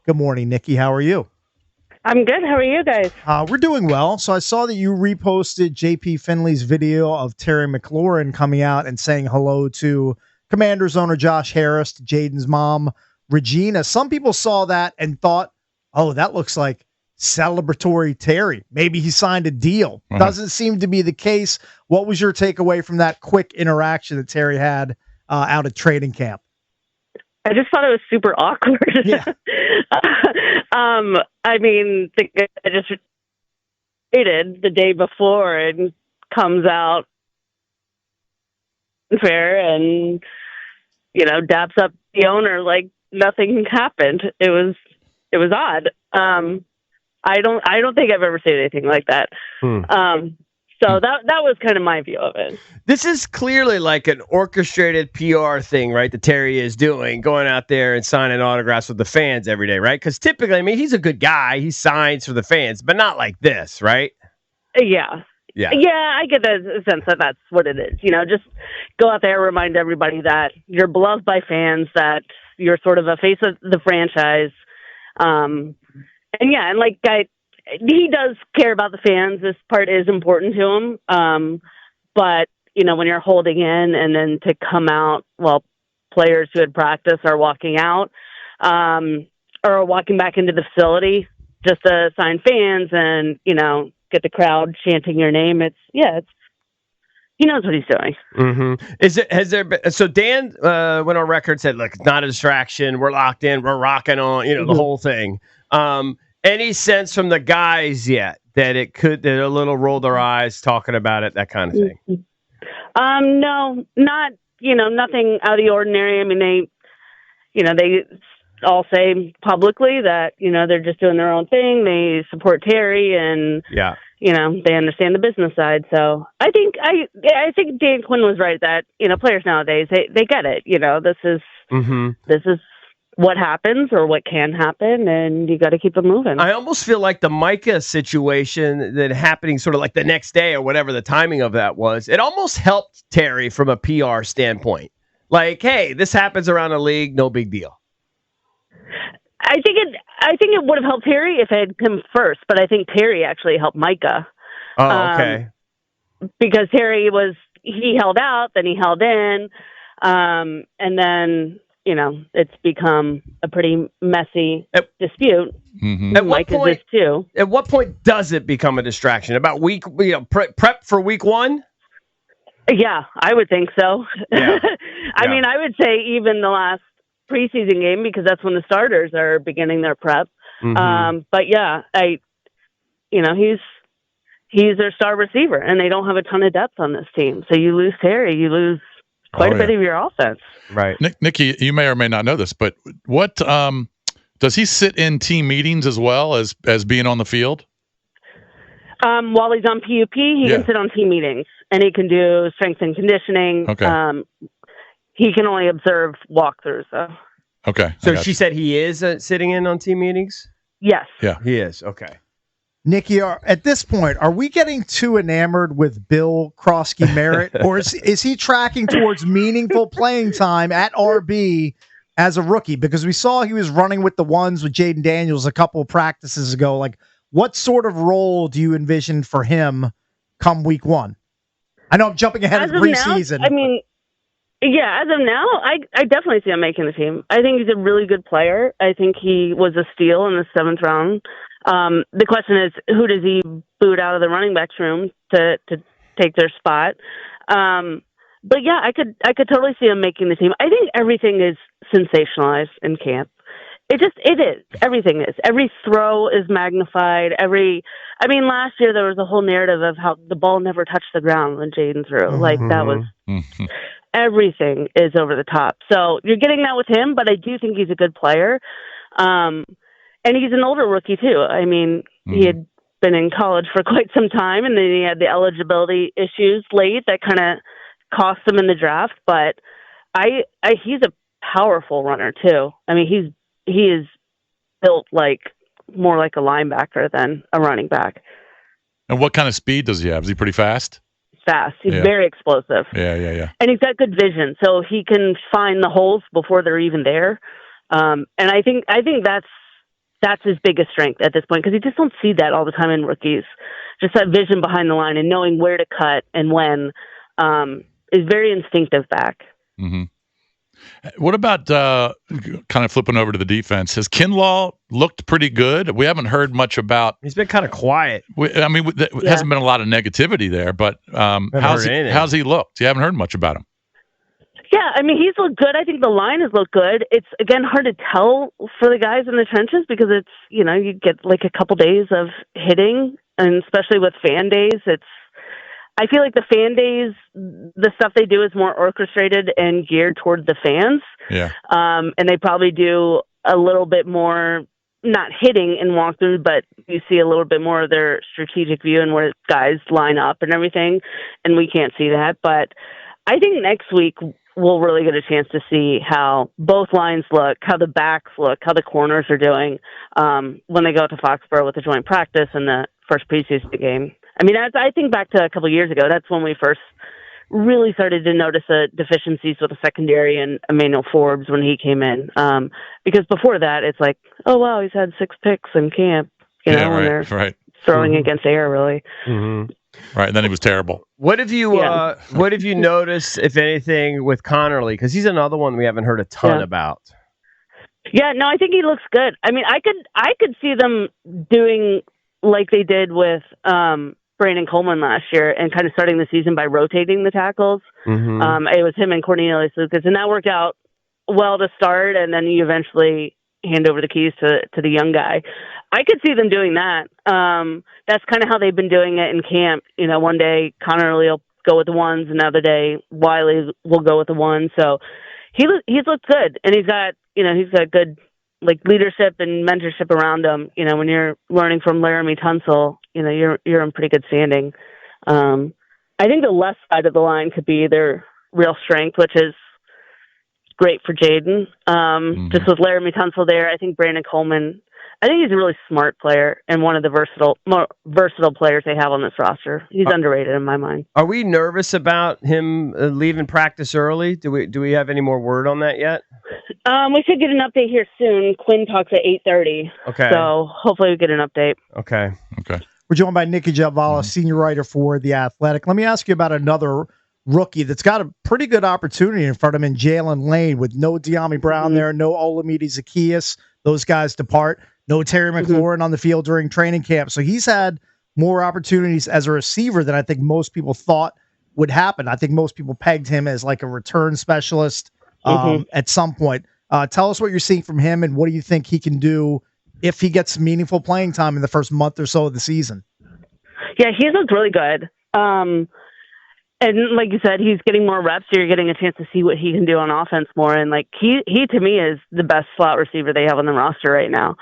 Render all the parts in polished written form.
Good morning, Nikki. How are you? I'm good. How are you guys? We're doing well. So I saw that you reposted JP Finley's video of Terry McLaurin coming out and saying hello to Commanders owner Josh Harris, to Jaden's mom, Regina. Some people saw that and thought, oh, that looks like celebratory Terry. Maybe he signed a deal. Doesn't seem to be the case. What was your takeaway from that quick interaction that Terry had out at training camp? I just thought it was super awkward. Yeah. I mean, the guy just traded the day before and comes out fair and, daps up the owner like nothing happened. It was odd. I don't think I've ever seen anything like that. So that was kind of my view of it. This is clearly like an orchestrated PR thing, right, that Terry is doing, going out there and signing autographs with the fans every day, right? Because typically, I mean, he's a good guy. He signs for the fans, but not like this, right? Yeah. I get the sense that that's what it is. Just go out there, remind everybody that you're beloved by fans, that you're sort of a face of the franchise. He does care about the fans. This part is important to him. But, when you're holding in and then to come out while players who had practice are walking out or walking back into the facility just to sign fans and, get the crowd chanting your name. He knows what he's doing. Mm-hmm. So Dan went on record, said, look, it's not a distraction. We're locked in. We're rocking on, the whole thing. Any sense from the guys yet that that a little roll their eyes talking about it, that kind of thing? No, not, nothing out of the ordinary. I mean, they all say publicly that, they're just doing their own thing. They support Terry and, they understand the business side. So I think Dan Quinn was right that, players nowadays, they get it. This is what happens or what can happen, and you got to keep it moving. I almost feel like the Micah situation that happening sort of like the next day or whatever the timing of that was, it almost helped Terry from a PR standpoint. Like, hey, this happens around the league, no big deal. I think it would have helped Terry if it had come first, but I think Terry actually helped Micah. Oh, okay. Because Terry he held out, then he held in, and then it's become a pretty messy dispute. Mm-hmm. At what point does it become a distraction? About prep for week one? Yeah, I would think so. Yeah. I mean, I would say even the last preseason game, because that's when the starters are beginning their prep. Mm-hmm. But yeah, he's their star receiver, and they don't have a ton of depth on this team. So you lose Terry, you lose quite a bit of your offense. Right. Nikki, you may or may not know this, but what does he sit in team meetings as well as being on the field? While he's on PUP, he can sit on team meetings, and he can do strength and conditioning. Okay. He can only observe walkthroughs, though. Okay. So she said he is sitting in on team meetings? Yes. Yeah. He is. Okay. Nikki, at this point, are we getting too enamored with Bill Crosky Merritt, or is he tracking towards meaningful playing time at RB as a rookie? Because we saw he was running with the ones with Jaden Daniels a couple of practices ago. Like, what sort of role do you envision for him come week one? I know I'm jumping ahead of preseason. Now, I mean, yeah, as of now, I definitely see him making the team. I think he's a really good player. I think he was a steal in the 7th round. The question is, who does he boot out of the running backs room to take their spot? But yeah, I could totally see him making the team. I think everything is sensationalized in camp. It is. Everything is. Every throw is magnified. Last year there was a whole narrative of how the ball never touched the ground when Jaden threw. Mm-hmm. Like, that was everything is over the top. So you're getting that with him, but I do think he's a good player. And he's an older rookie too. I mean, he had been in college for quite some time, and then he had the eligibility issues late that kind of cost him in the draft. But he's a powerful runner too. I mean, he is built more like a linebacker than a running back. And what kind of speed does he have? Is he pretty fast? Fast. He's very explosive. Yeah. And he's got good vision, so he can find the holes before they're even there. And I think that's that's his biggest strength at this point, because you just don't see that all the time in rookies. Just that vision behind the line and knowing where to cut and when is very instinctive back. Mm-hmm. What about kind of flipping over to the defense? Has Kinlaw looked pretty good? We haven't heard much about. He's been kind of quiet. There hasn't been a lot of negativity there, but how's he looked? You haven't heard much about him. Yeah, I mean, he's looked good. I think the line has looked good. It's, again, hard to tell for the guys in the trenches because it's, you get like a couple days of hitting, and especially with fan days, I feel like the fan days, the stuff they do is more orchestrated and geared toward the fans. Yeah. And they probably do a little bit more, not hitting in walkthrough, but you see a little bit more of their strategic view and where guys line up and everything. And we can't see that. But I think next week we'll really get a chance to see how both lines look, how the backs look, how the corners are doing when they go to Foxborough with the joint practice and the first preseason game. I mean, I think back to a couple of years ago. That's when we first really started to notice the deficiencies with the secondary and Emmanuel Forbes when he came in. Because before that, it's like, oh, wow, he's had 6 picks in camp. When they're throwing against air, really. Mm-hmm. Right, and then he was terrible. What have you noticed, if anything, with Connerly? Because he's another one we haven't heard a ton about. Yeah, no, I think he looks good. I mean, I could see them doing like they did with Brandon Coleman last year and kind of starting the season by rotating the tackles. Mm-hmm. It was him and Cornelius Lucas, and that worked out well to start, and then you eventually hand over the keys to the young guy. I could see them doing that. That's kind of how they've been doing it in camp. One day Connerly will go with the ones, another day Wiley will go with the ones. So he's looked good, and he's got good like leadership and mentorship around him. When you're learning from Laramie Tunsil, you're in pretty good standing. I think the left side of the line could be their real strength, which is great for Jaden. Just with Laramie Tunsil there, I think Brandon Coleman, I think he's a really smart player and one of the more versatile players they have on this roster. He's underrated in my mind. Are we nervous about him leaving practice early? Do we have any more word on that yet? We should get an update here soon. Quinn talks at 8:30. Okay. So hopefully we get an update. Okay. We're joined by Nicki Jhabvala, senior writer for The Athletic. Let me ask you about another rookie that's got a pretty good opportunity in front of him in Jalen Lane with no De'Ami Brown there, no Olamide Zaccheaus. Those guys depart. No Terry McLaurin on the field during training camp. So he's had more opportunities as a receiver than I think most people thought would happen. I think most people pegged him as like a return specialist at some point. Tell us what you're seeing from him and what do you think he can do if he gets meaningful playing time in the first month or so of the season. Yeah, he's looked really good. And like you said, he's getting more reps, so you're getting a chance to see what he can do on offense more. And like he to me is the best slot receiver they have on the roster right now.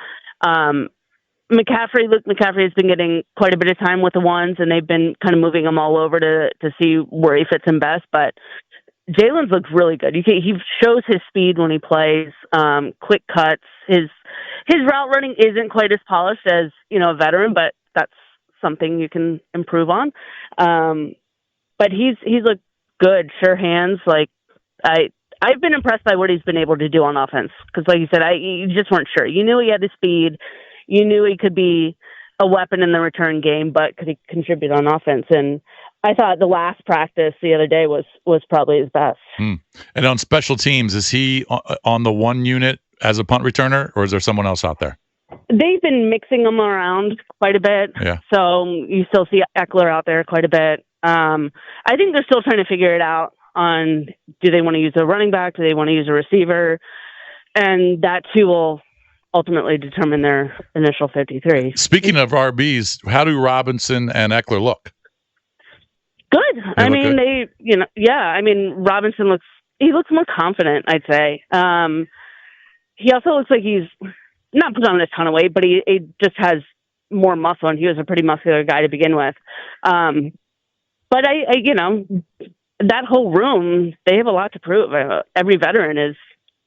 Luke McCaffrey has been getting quite a bit of time with the ones, and they've been kind of moving him all over to see where he fits in best. But Jalen's looked really good. He shows his speed when he plays, quick cuts. His route running isn't quite as polished as a veteran, but that's something you can improve on. But he's looked good, sure hands. Like I've been impressed by what he's been able to do on offense. Because like you said, you just weren't sure. You knew he had the speed. You knew he could be a weapon in the return game, but could he contribute on offense? And I thought the last practice the other day was probably his best. And on special teams, is he on the one unit as a punt returner, or is there someone else out there? They've been mixing them around quite a bit. Yeah. So you still see Eckler out there quite a bit. I think they're still trying to figure it out on, do they want to use a running back? Do they want to use a receiver? And that too will ultimately determine their initial 53. Speaking of RBs, how do Robinson and Eckler look? Good. Robinson looks more confident, I'd say. He also looks like he's not put on a ton of weight, but he just has more muscle, and he was a pretty muscular guy to begin with. But that whole room, they have a lot to prove. Every veteran is,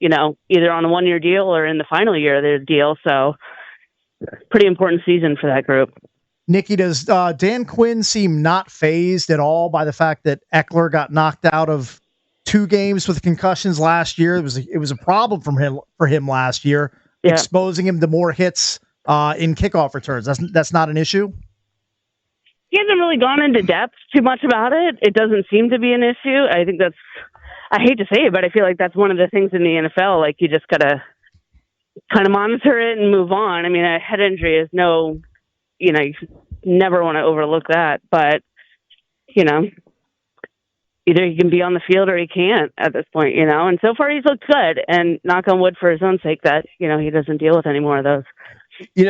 either on a 1-year deal or in the final year of their deal. So pretty important season for that group. Nikki, does Dan Quinn seem not fazed at all by the fact that Eckler got knocked out of 2 games with concussions last year? It was a problem for him last year, exposing him to more hits in kickoff returns. That's not an issue? He hasn't really gone into depth too much about it. It doesn't seem to be an issue. I think I hate to say it, but I feel like that's one of the things in the NFL. Like, you just got to kind of monitor it and move on. I mean, a head injury is you never want to overlook that. But, either he can be on the field or he can't at this point, And so far he's looked good. And knock on wood for his own sake that, he doesn't deal with any more of those.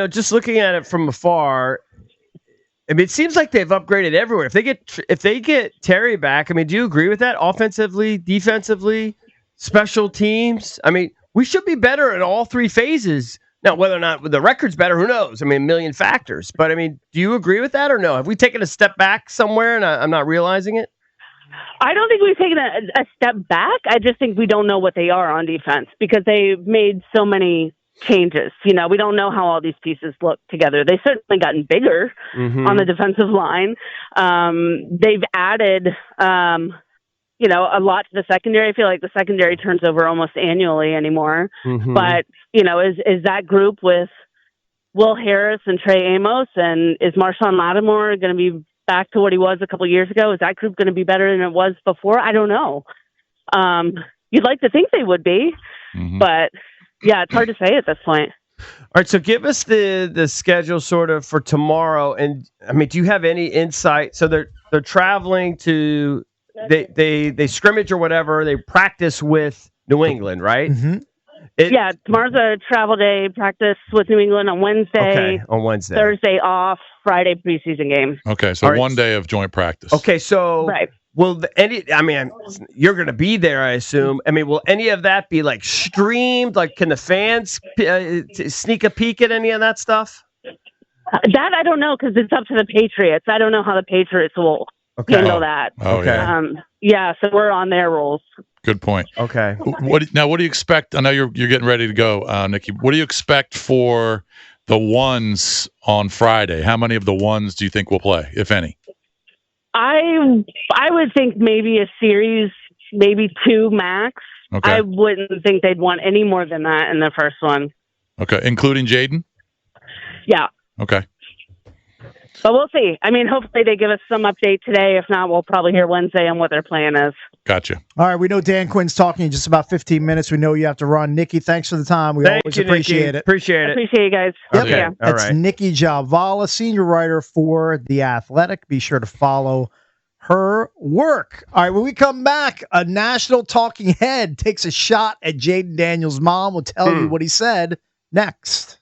Just looking at it from afar, I mean, it seems like they've upgraded everywhere. If they get Terry back, I mean, do you agree with that? Offensively, defensively, special teams. I mean, we should be better in all three phases. Now, whether or not the record's better, who knows? I mean, a million factors. But I mean, do you agree with that or no? Have we taken a step back somewhere and I'm not realizing it? I don't think we've taken a step back. I just think we don't know what they are on defense because they've made so many changes. We don't know how all these pieces look together. They've certainly gotten bigger on the defensive line. They've added, a lot to the secondary. I feel like the secondary turns over almost annually anymore. But, is that group with Will Harris and Trey Amos, and is Marshawn Lattimore going to be back to what he was a couple years ago? Is that group going to be better than it was before? I don't know. You'd like to think they would be, but yeah, it's hard to say at this point. All right, so give us the schedule sort of for tomorrow, and I mean, do you have any insight? So they're traveling to they scrimmage or whatever. They practice with New England, right? Tomorrow's a travel day. Practice with New England on Wednesday. Okay, on Wednesday. Thursday off. Friday preseason game. Okay, so 1 day of joint practice. Okay, so right. Will you're going to be there, I assume. I mean, will any of that be like streamed? Like, can the fans sneak a peek at any of that stuff? That I don't know because it's up to the Patriots. I don't know how the Patriots will handle that. Yeah. So we're on their rules. Good point. Okay. What do you expect? I know you're getting ready to go, Nikki. What do you expect for the ones on Friday? How many of the ones do you think will play, if any? I would think maybe a series, maybe 2 max. Okay. I wouldn't think they'd want any more than that in the first one. Okay, including Jaden? Yeah. Okay. But we'll see. I mean, hopefully they give us some update today. If not, we'll probably hear Wednesday on what their plan is. Gotcha. All right, we know Dan Quinn's talking in just about 15 minutes. We know you have to run. Nikki, thanks for the time. We always appreciate Nikki. it. Appreciate it. Appreciate you guys. Yep. Okay. Yeah. That's Nicki Jhabvala, senior writer for The Athletic. Be sure to follow her work. All right, when we come back, a national talking head takes a shot at Jaden Daniels' mom. We'll tell you what he said next.